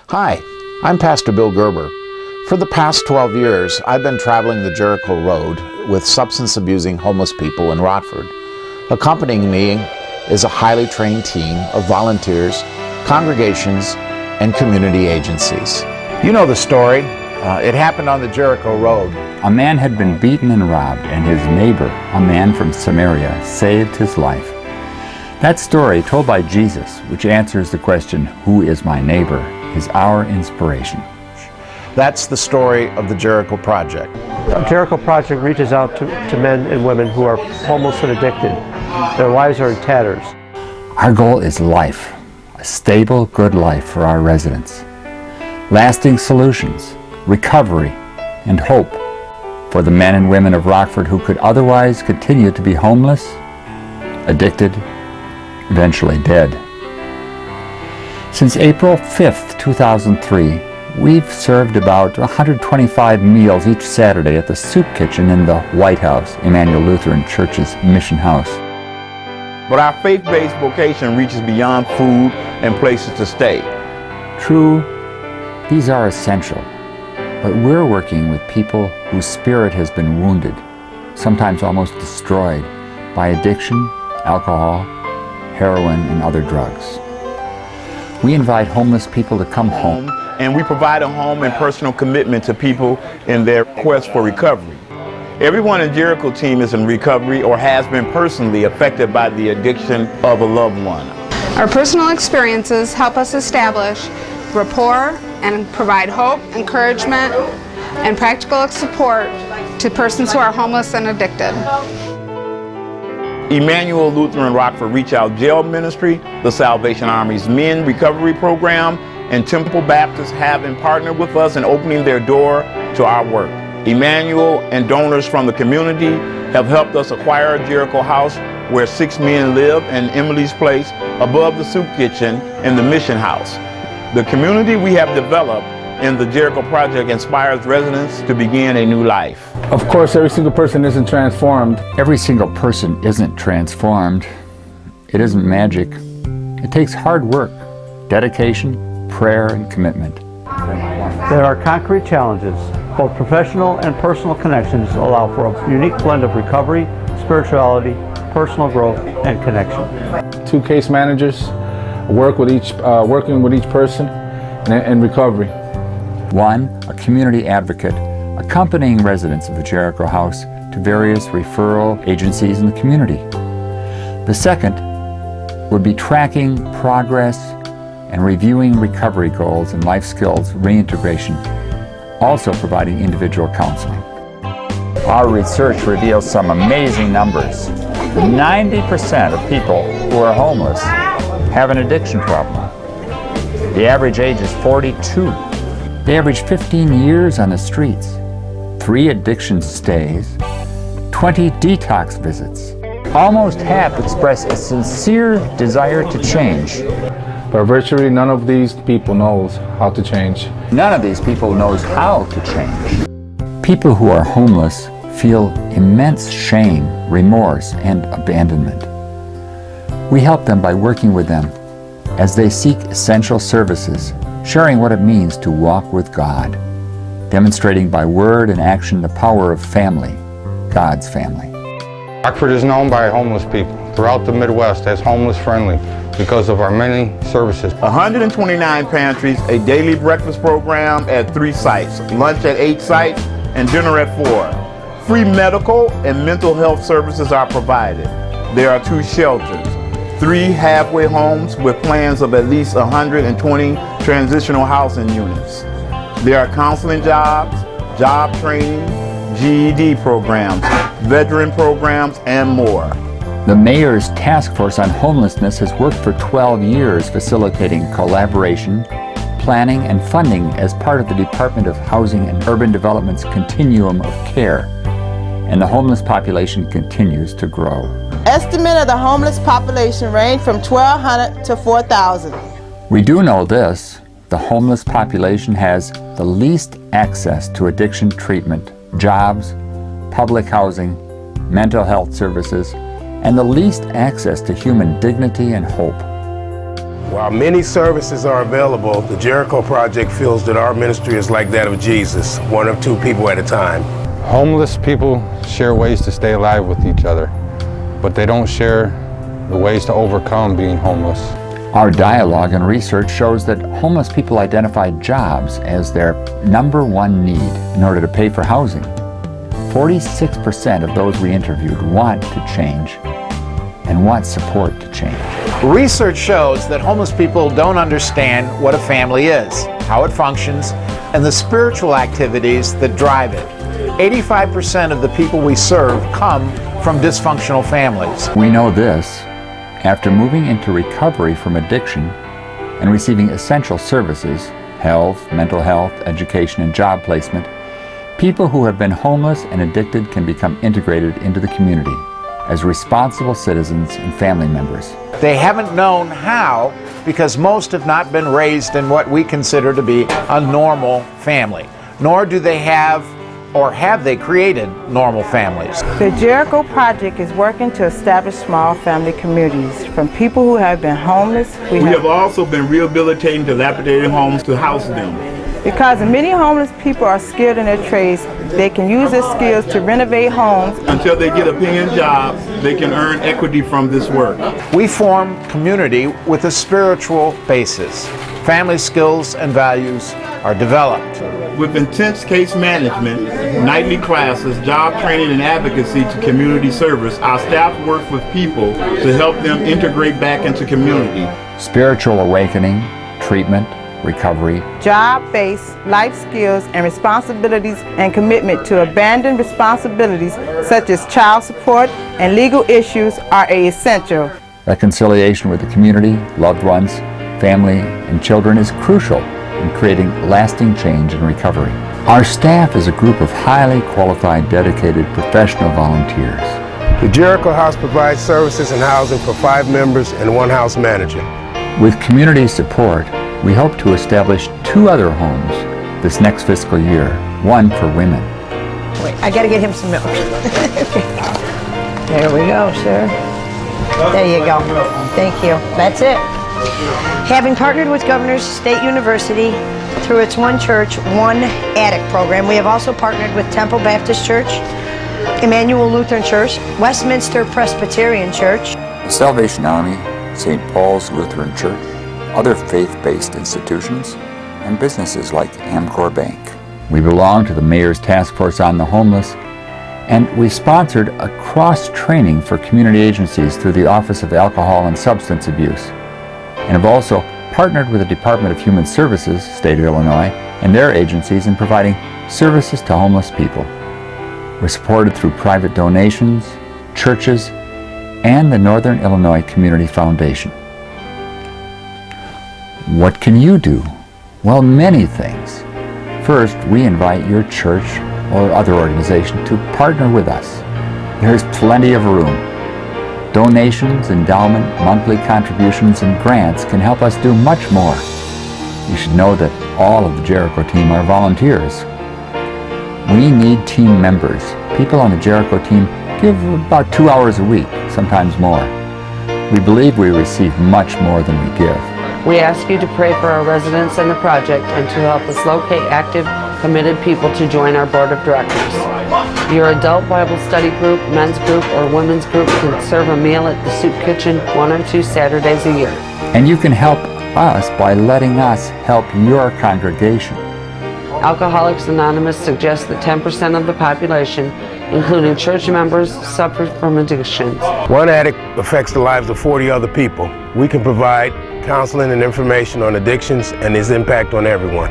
Hi, I'm Pastor Bill Gerber. For the past 12 years, I've been traveling the Jericho Road with substance-abusing homeless people in Rockford. Accompanying me is a highly trained team of volunteers, congregations, and community agencies. You know the story. It happened on the Jericho Road. A man had been beaten and robbed, and his neighbor, a man from Samaria, saved his life. That story, told by Jesus, which answers the question, "Who is my neighbor?" is our inspiration. That's the story of the Jericho Project. The Jericho Project reaches out to men and women who are homeless and addicted. Their lives are in tatters. Our goal is life, a stable, good life for our residents. Lasting solutions, recovery, and hope for the men and women of Rockford who could otherwise continue to be homeless, addicted, eventually dead. Since April 5th, 2003, we've served about 125 meals each Saturday at the soup kitchen in the White House, Emmanuel Lutheran Church's mission house. But our faith-based vocation reaches beyond food and places to stay. True, these are essential, but we're working with people whose spirit has been wounded, sometimes almost destroyed, by addiction, alcohol, heroin, and other drugs. We invite homeless people to come home. And we provide a home and personal commitment to people in their quest for recovery. Everyone in Jericho team is in recovery or has been personally affected by the addiction of a loved one. Our personal experiences help us establish rapport and provide hope, encouragement, and practical support to persons who are homeless and addicted. Emmanuel Lutheran Rockford Reach Out Jail Ministry, the Salvation Army's Men Recovery Program, and Temple Baptists have been partnered with us in opening their door to our work. Emmanuel and donors from the community have helped us acquire Jericho House, where 6 men live, and Emily's Place above the soup kitchen in the mission house. The community we have developed in the Jericho Project inspires residents to begin a new life. Of course, every single person isn't transformed. Every single person isn't transformed. It isn't magic. It takes hard work, dedication, prayer, and commitment. There are concrete challenges. Both professional and personal connections allow for a unique blend of recovery, spirituality, personal growth, and connection. 2 case managers working with each person in recovery. 1, a community advocate accompanying residents of the Jericho House to various referral agencies in the community. The second would be tracking progress and reviewing recovery goals and life skills reintegration, also providing individual counseling. Our research reveals some amazing numbers. 90% of people who are homeless have an addiction problem. The average age is 42. They average 15 years on the streets, 3 addiction stays, 20 detox visits. Almost half express a sincere desire to change. But virtually none of these people knows how to change. None of these people knows how to change. People who are homeless feel immense shame, remorse, and abandonment. We help them by working with them as they seek essential services, sharing what it means to walk with God, demonstrating by word and action the power of family, God's family. Rockford is known by homeless people throughout the Midwest as homeless friendly because of our many services. 129 pantries, a daily breakfast program at 3 sites, lunch at 8 sites, and dinner at 4. Free medical and mental health services are provided. There are 2 shelters, 3 halfway homes with plans of at least 120 transitional housing units. There are counseling jobs, job training, GED programs, veteran programs, and more. The Mayor's Task Force on Homelessness has worked for 12 years facilitating collaboration, planning, and funding as part of the Department of Housing and Urban Development's continuum of care. And the homeless population continues to grow. Estimate of the homeless population range from 1,200 to 4,000. We do know this: the homeless population has the least access to addiction treatment, jobs, public housing, mental health services, and the least access to human dignity and hope. While many services are available, the Jericho Project feels that our ministry is like that of Jesus, one of two people at a time. Homeless people share ways to stay alive with each other, but they don't share the ways to overcome being homeless. Our dialogue and research shows that homeless people identify jobs as their #1 need in order to pay for housing. 46% of those we interviewed want to change and want support to change. Research shows that homeless people don't understand what a family is, how it functions, and the spiritual activities that drive it. 85% of the people we serve come from dysfunctional families. We know this. After moving into recovery from addiction and receiving essential services, health, mental health, education, and job placement, people who have been homeless and addicted can become integrated into the community as responsible citizens and family members. They haven't known how because most have not been raised in what we consider to be a normal family, nor do they have or have they created normal families. The Jericho Project is working to establish small family communities from people who have been homeless. We have also been rehabilitating dilapidated homes to house them. Because many homeless people are skilled in their trades, they can use their skills to renovate homes. Until they get a paying job, they can earn equity from this work. We form community with a spiritual basis. Family skills and values are developed. With intense case management, nightly classes, job training, and advocacy to community service, our staff work with people to help them integrate back into community. Spiritual awakening, treatment, recovery, job-based life skills and responsibilities, and commitment to abandon responsibilities such as child support and legal issues are essential. Reconciliation with the community, loved ones, family, and children is crucial in creating lasting change and recovery. Our staff is a group of highly qualified, dedicated, professional volunteers. The Jericho House provides services and housing for 5 members and 1 house manager. With community support, we hope to establish 2 other homes this next fiscal year, 1 for women. Wait, I gotta get him some milk. Okay. There we go, sir. There you go. Thank you. That's it. Having partnered with Governor's State University through its One Church, One Attic program, we have also partnered with Temple Baptist Church, Emmanuel Lutheran Church, Westminster Presbyterian Church, The Salvation Army, St. Paul's Lutheran Church, other faith-based institutions, and businesses like Amcor Bank. We belong to the Mayor's Task Force on the Homeless, and we've sponsored a cross-training for community agencies through the Office of Alcohol and Substance Abuse, and have also partnered with the Department of Human Services, State of Illinois, and their agencies in providing services to homeless people. We're supported through private donations, churches, and the Northern Illinois Community Foundation. What can you do? Well, many things. First, we invite your church or other organization to partner with us. There's plenty of room. Donations, endowment, monthly contributions, and grants can help us do much more. You should know that all of the Jericho team are volunteers. We need team members. People on the Jericho team give about 2 hours a week, sometimes more. We believe we receive much more than we give. We ask you to pray for our residents and the project and to help us locate active, committed people to join our board of directors. Your adult Bible study group, men's group, or women's group can serve a meal at the soup kitchen 1 or 2 Saturdays a year. And you can help us by letting us help your congregation. Alcoholics Anonymous suggests that 10% of the population, including church members, suffer from addictions. One addict affects the lives of 40 other people. We can provide counseling and information on addictions and its impact on everyone.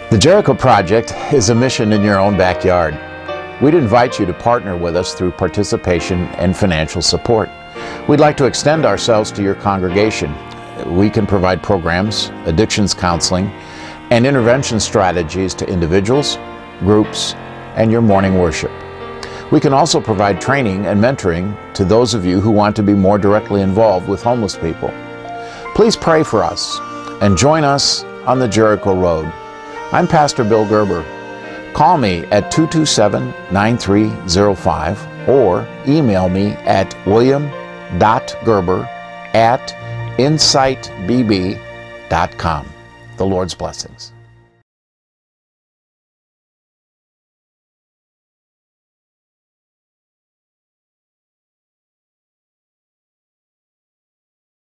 The Jericho Project is a mission in your own backyard. We'd invite you to partner with us through participation and financial support. We'd like to extend ourselves to your congregation. We can provide programs, addictions counseling, and intervention strategies to individuals, groups, and your morning worship. We can also provide training and mentoring to those of you who want to be more directly involved with homeless people. Please pray for us and join us on the Jericho Road. I'm Pastor Bill Gerber. Call me at 227-9305 or email me at william.gerber@ insightbb.com. The Lord's blessings.